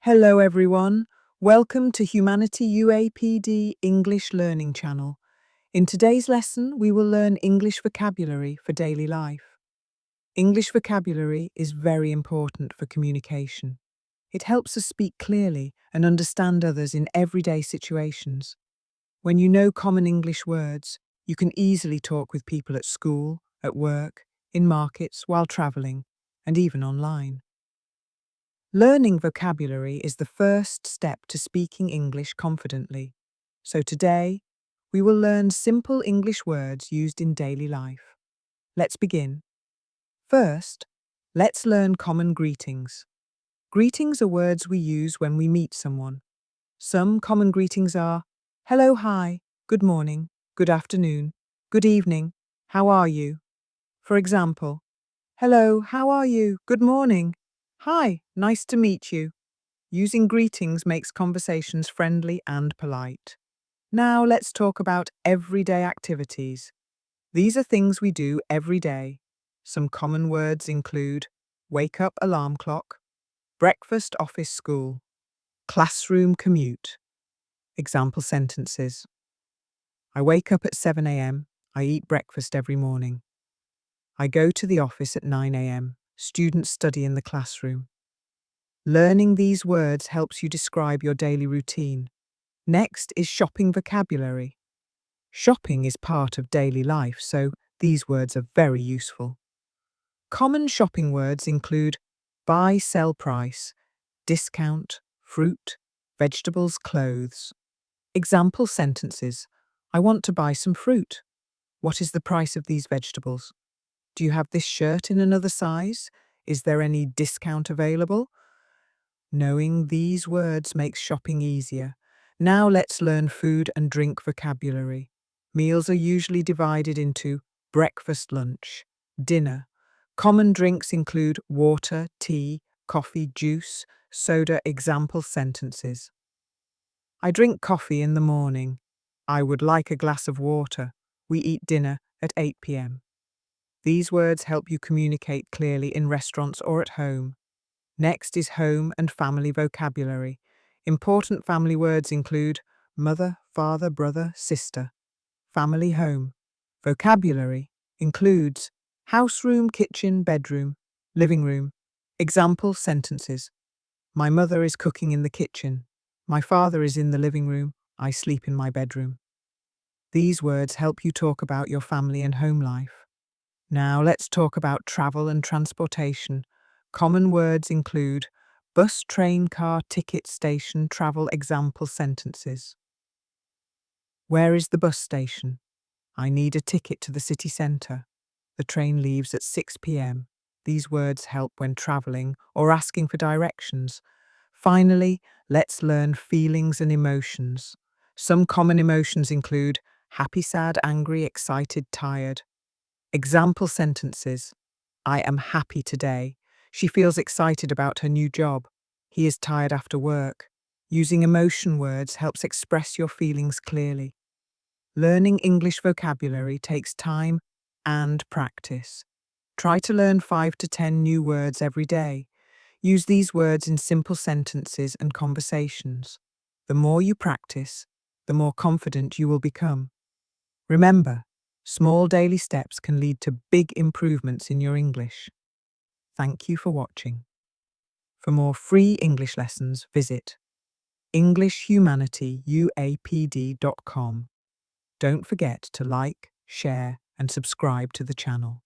Hello everyone, welcome to Humanity UAPD English Learning Channel. In today's lesson, we will learn English vocabulary for daily life. English vocabulary is very important for communication. It helps us speak clearly and understand others in everyday situations. When you know common English words, you can easily talk with people at school, at work, in markets, while traveling, and even online. Learning vocabulary is the first step to speaking English confidently. So today, we will learn simple English words used in daily life. Let's begin. First, let's learn common greetings. Greetings are words we use when we meet someone. Some common greetings are hello, hi, good morning, good afternoon, good evening, how are you? For example, hello, how are you? Good morning. Hi, nice to meet you. Using greetings makes conversations friendly and polite. Now let's talk about everyday activities. These are things we do every day. Some common words include wake up alarm clock, breakfast office school, classroom commute. Example sentences. I wake up at 7 a.m. I eat breakfast every morning. I go to the office at 9 a.m. Students study in the classroom. Learning these words helps you describe your daily routine. Next is shopping vocabulary. Shopping is part of daily life, so these words are very useful. Common shopping words include buy, sell price, discount, fruit, vegetables, clothes. Example sentences. I want to buy some fruit. What is the price of these vegetables? Do you have this shirt in another size? Is there any discount available? Knowing these words makes shopping easier. Now let's learn food and drink vocabulary. Meals are usually divided into breakfast, lunch, dinner. Common drinks include water, tea, coffee, juice, soda. Example sentences. I drink coffee in the morning. I would like a glass of water. We eat dinner at 8 p.m. These words help you communicate clearly in restaurants or at home. Next is home and family vocabulary. Important family words include mother, father, brother, sister. Family home. Vocabulary includes house room, kitchen, bedroom, living room. Example sentences. My mother is cooking in the kitchen. My father is in the living room. I sleep in my bedroom. These words help you talk about your family and home life. Now let's talk about travel and transportation. Common words include bus, train, car, ticket, station, travel. Example sentences. Where is the bus station? I need a ticket to the city centre. The train leaves at 6 p.m. These words help when travelling or asking for directions. Finally, let's learn feelings and emotions. Some common emotions include happy, sad, angry, excited, tired. Example sentences. I am happy today. She feels excited about her new job. He is tired after work. Using emotion words helps express your feelings clearly. Learning English vocabulary takes time and practice. Try to learn 5 to 10 new words every day. Use these words in simple sentences and conversations. The more you practice, the more confident you will become. Remember, small daily steps can lead to big improvements in your English. Thank you for watching. For more free English lessons, visit EnglishHumanityUAPD.com. Don't forget to like, share, and subscribe to the channel.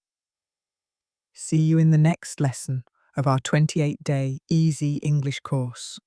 See you in the next lesson of our 28-day Easy English course.